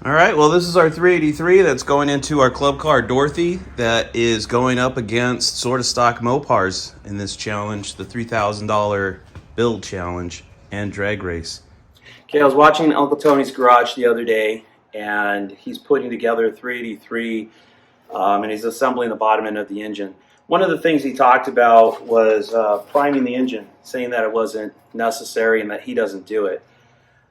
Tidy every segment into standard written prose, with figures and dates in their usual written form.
All right, well, this is our 383 that's going into our club car Dorothy that is going up against sort of stock Mopars in this challenge, the $3,000 build challenge and drag race. Okay, I was watching Uncle Tony's garage the other day, and he's putting together a 383, and he's assembling the bottom end of the engine. One of the things he talked about was priming the engine, saying that it wasn't necessary and that he doesn't do it.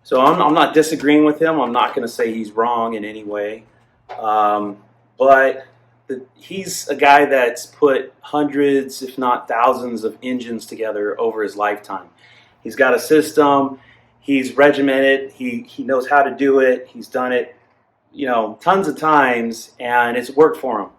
So I'm not disagreeing with him. I'm not going to say he's wrong in any way. But he's a guy that's put hundreds, if not thousands, of engines together over his lifetime. He's got a system. He's regimented. He knows how to do it. He's done it, tons of times, and it's worked for him.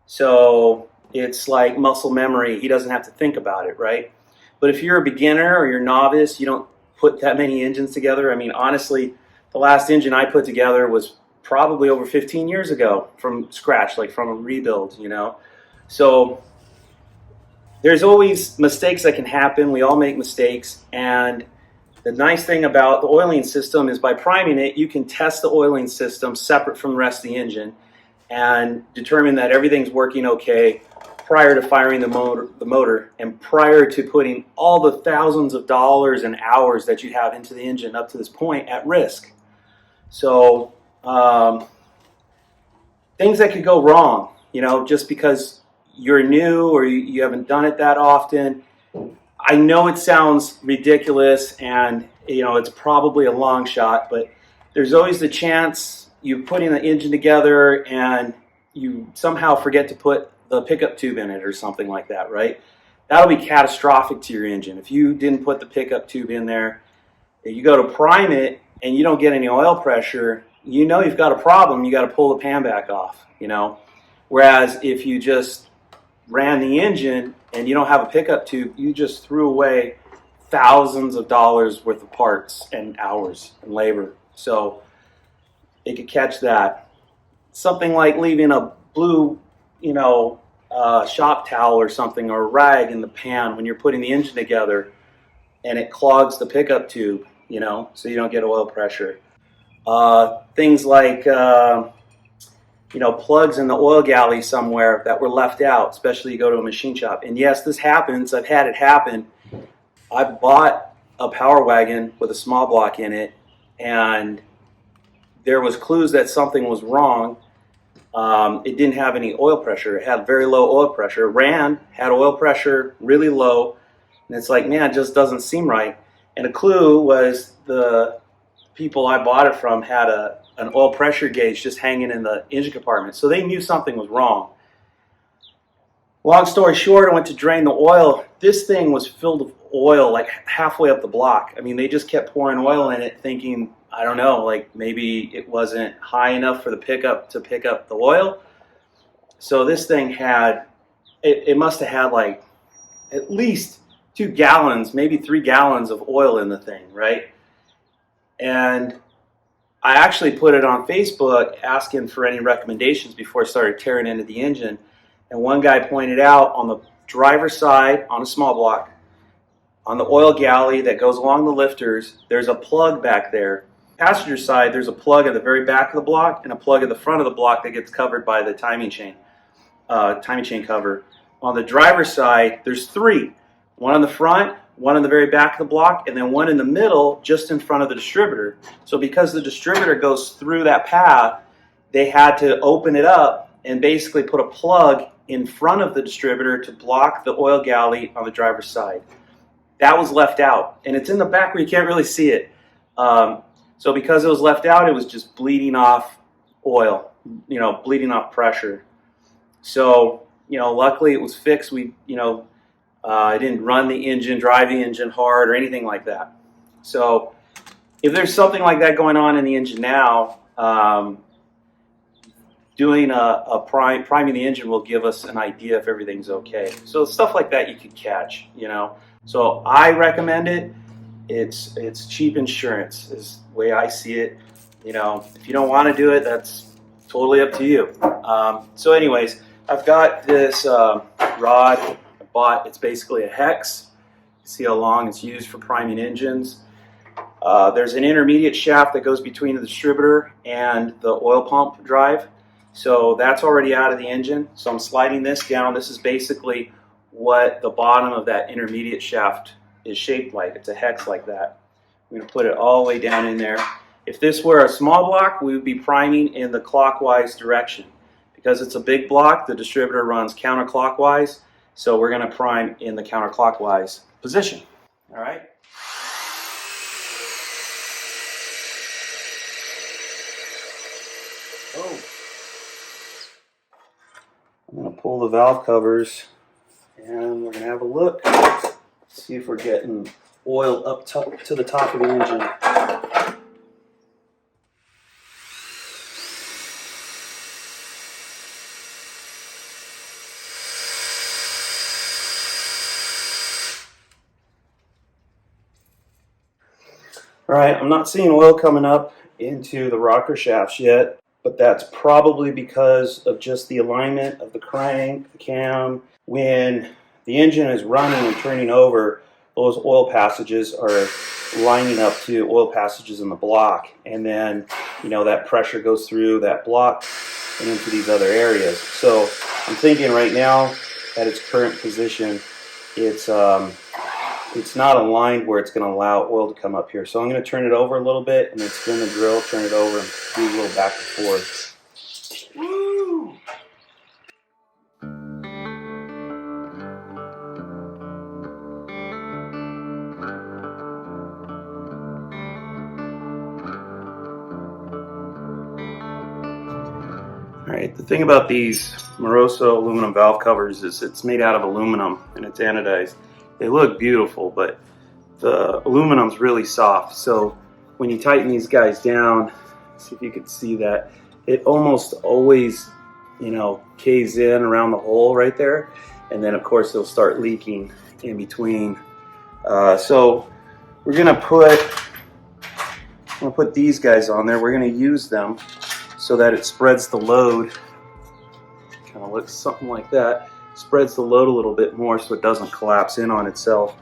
So it's like muscle memory. He doesn't have to think about it, right? But if you're a beginner or you're a novice, you don't put that many engines together. I mean, honestly, the last engine I put together was probably over 15 years ago from scratch, like from a rebuild, So there's always mistakes that can happen. We all make mistakes. And the nice thing about the oiling system is by priming it, you can test the oiling system separate from the rest of the engine and determine that everything's working okay prior to firing the motor, and prior to putting all the thousands of dollars and hours that you have into the engine up to this point at risk. So things that could go wrong, just because you're new or you haven't done it that often. I know it sounds ridiculous and it's probably a long shot, but there's always the chance you putting the engine together and you somehow forget to put the pickup tube in it or something like that, right? That'll be catastrophic to your engine. If you didn't put the pickup tube in there, you go to prime it and you don't get any oil pressure, you've got a problem. You got to pull the pan back off, Whereas if you just ran the engine and you don't have a pickup tube, you just threw away thousands of dollars worth of parts and hours and labor. So it could catch that. Something like leaving a blue, shop towel or something, or a rag in the pan when you're putting the engine together, and it clogs the pickup tube, so you don't get oil pressure. Things like, plugs in the oil galley somewhere that were left out, especially you go to a machine shop. And yes, this happens. I've had it happen. I bought a Power Wagon with a small block in it, and there was clues that something was wrong. It didn't have any oil pressure. It had very low oil pressure. Had oil pressure really low, and it's like, man, it just doesn't seem right. And a clue was the people I bought it from had an oil pressure gauge just hanging in the engine compartment, so they knew something was wrong. Long story short, I went to drain the oil. This thing was filled with oil like halfway up the block. I mean, they just kept pouring oil in it, thinking, I don't know, like maybe it wasn't high enough for the pickup to pick up the oil. So this thing it must have had like at least 2 gallons, maybe 3 gallons of oil in the thing, right? And I actually put it on Facebook asking for any recommendations before I started tearing into the engine. And one guy pointed out on the driver's side, on a small block, on the oil galley that goes along the lifters, there's a plug back there. Passenger side, there's a plug at the very back of the block and a plug at the front of the block that gets covered by the timing chain cover. On the driver's side, there's 3. One on the front, one on the very back of the block, and then one in the middle just in front of the distributor. So because the distributor goes through that path, they had to open it up and basically put a plug in front of the distributor to block the oil galley on the driver's side. That was left out, and it's in the back where you can't really see it. So because it was left out, it was just bleeding off oil, bleeding off pressure. So, luckily it was fixed. I didn't run the engine, drive the engine hard or anything like that. So if there's something like that going on in the engine now, doing priming the engine will give us an idea if everything's okay. So stuff like that you could catch, So I recommend it. It's cheap insurance is the way I see it. If you don't want to do it, that's totally up to you. So anyways, I've got this rod I bought. It's basically a hex. You see how long it's used for priming engines. There's an intermediate shaft that goes between the distributor and the oil pump drive. So that's already out of the engine. So I'm sliding this down. This is basically what the bottom of that intermediate shaft is shaped like. It's a hex like that. I'm going to put it all the way down in there. If this were a small block, we would be priming in the clockwise direction. Because it's a big block, the distributor runs counterclockwise. So we're going to prime in the counterclockwise position. All right. Oh. I'm going to pull the valve covers and we're going to have a look. See if we're getting oil up to the top of the engine. All right, I'm not seeing oil coming up into the rocker shafts yet, but that's probably because of just the alignment of the crank, the cam. When the engine is running and turning over, those oil passages are lining up to oil passages in the block, and then that pressure goes through that block and into these other areas. So I'm thinking right now at its current position, it's not aligned where it's going to allow oil to come up here. So I'm going to turn it over a little bit and then spin the drill, turn it over, and do a little back and forth. Woo! All right, the thing about these Moroso aluminum valve covers is it's made out of aluminum and it's anodized. They look beautiful, but the aluminum's really soft. So when you tighten these guys down, see if you can see that, it almost always, caves in around the hole right there. And then of course they'll start leaking in between. So we're gonna put these guys on there. We're gonna use them so that it spreads the load. Kind of looks something like that. Spreads the load a little bit more so it doesn't collapse in on itself.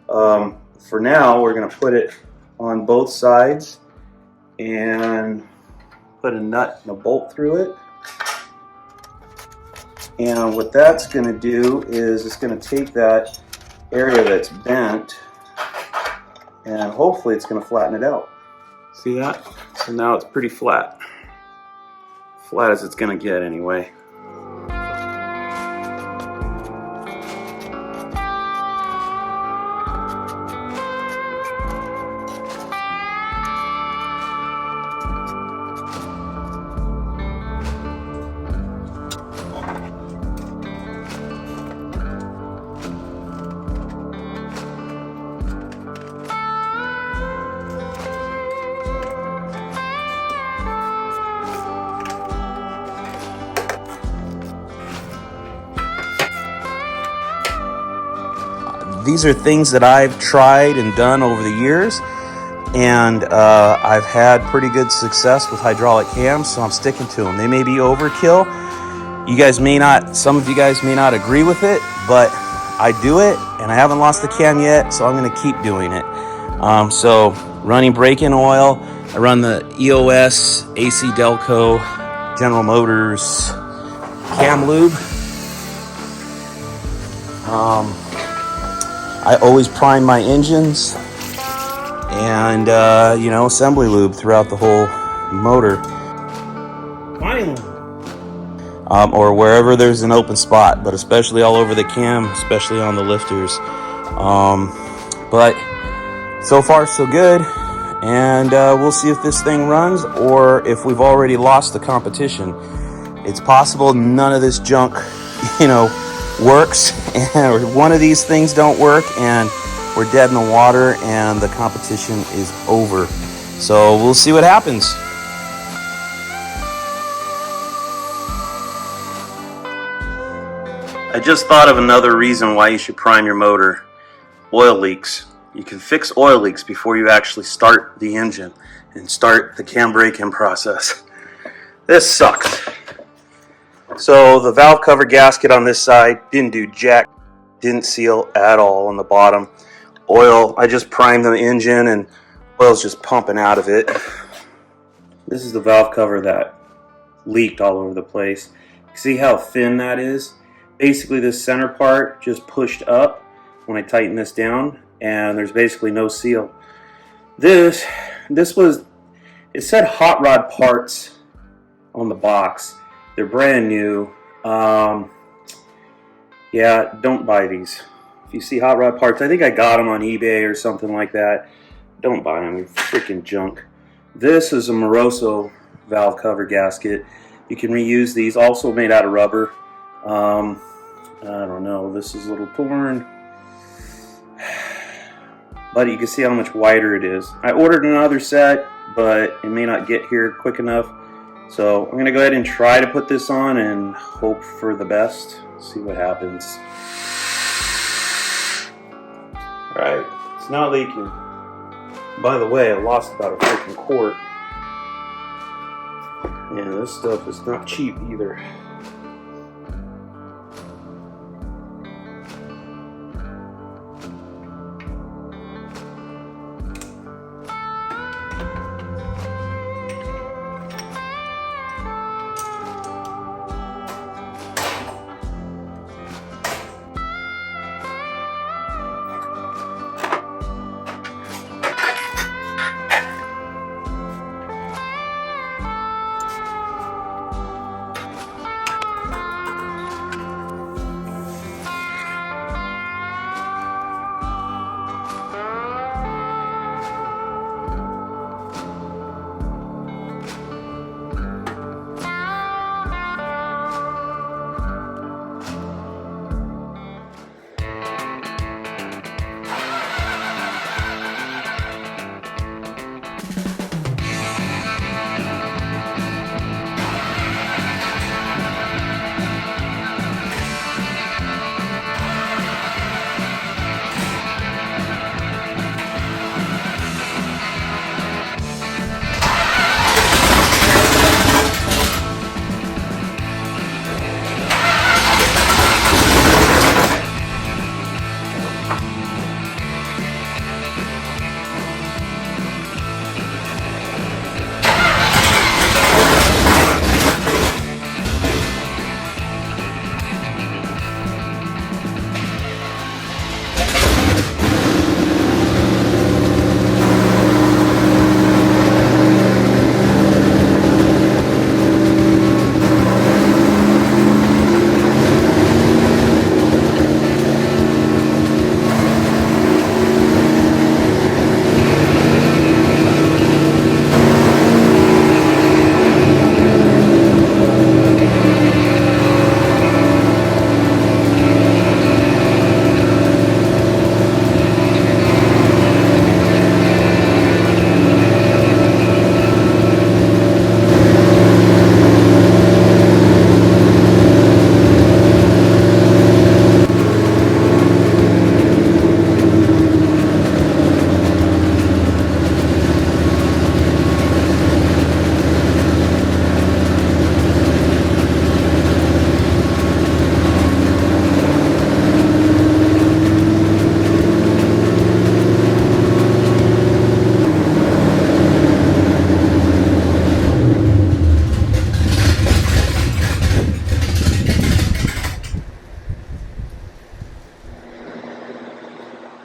For now, we're going to put it on both sides and put a nut and a bolt through it. And what that's going to do is it's going to take that area that's bent and hopefully it's going to flatten it out. See that? So now it's pretty flat. Flat as it's going to get anyway. These are things that I've tried and done over the years, and I've had pretty good success with hydraulic cams, so I'm sticking to them. They may be overkill. Some of you guys may not agree with it, but I do it, and I haven't lost the cam yet, so I'm going to keep doing it. So running break-in oil, I run the EOS, AC Delco, General Motors cam lube. I always prime my engines and, assembly lube throughout the whole motor. Or wherever there's an open spot, but especially all over the cam, especially on the lifters. But so far so good, and we'll see if this thing runs or if we've already lost the competition. It's possible none of this junk, works, or one of these things don't work and we're dead in the water and the competition is over. So we'll see what happens. I just thought of another reason why you should prime your motor. Oil leaks. You can fix oil leaks before you actually start the engine and start the cam break-in process. This sucks. So the valve cover gasket on this side didn't do jack, didn't seal at all on the bottom. Oil, I just primed the engine and Oil's just pumping out of it. This is the valve cover that leaked all over the place. See how thin that is? Basically this center part just pushed up when I tighten this down, and there's basically no seal. This was, it said hot rod parts on the box. They're brand new. Yeah, don't buy these. If you see hot rod parts, I think I got them on eBay or something like that. Don't buy them, they're freaking junk. This is a Moroso valve cover gasket. You can reuse these, also made out of rubber. I don't know, this is a little torn. But you can see how much wider it is. I ordered another set, but it may not get here quick enough. So I'm going to go ahead and try to put this on and hope for the best. See what happens. Alright, it's not leaking. By the way, I lost about a freaking quart. Yeah, this stuff is not cheap either.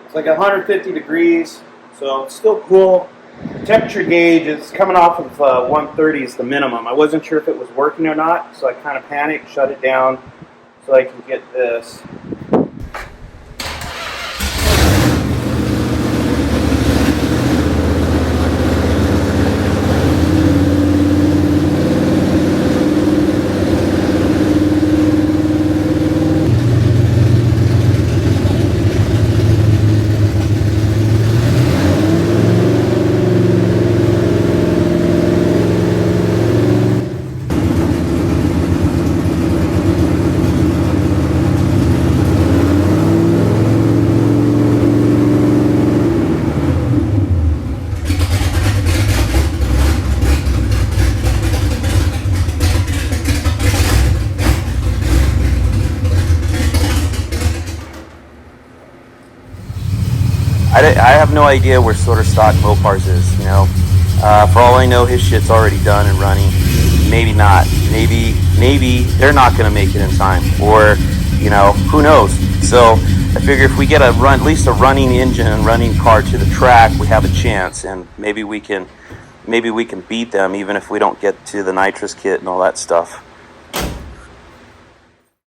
It's like 150 degrees, so it's still cool. Temperature gauge is coming off of 130 is the minimum. I wasn't sure if it was working or not, so I kind of panicked, shut it down so I can get this. I have no no idea where sort of stock Mopars is, you know. For all I know, his shit's already done and running. Maybe not. Maybe they're not going to make it in time, or, you know, who knows. So I figure if we get at least a running engine and running car to the track, we have a chance, and maybe we can beat them, even if we don't get to the nitrous kit and all that stuff.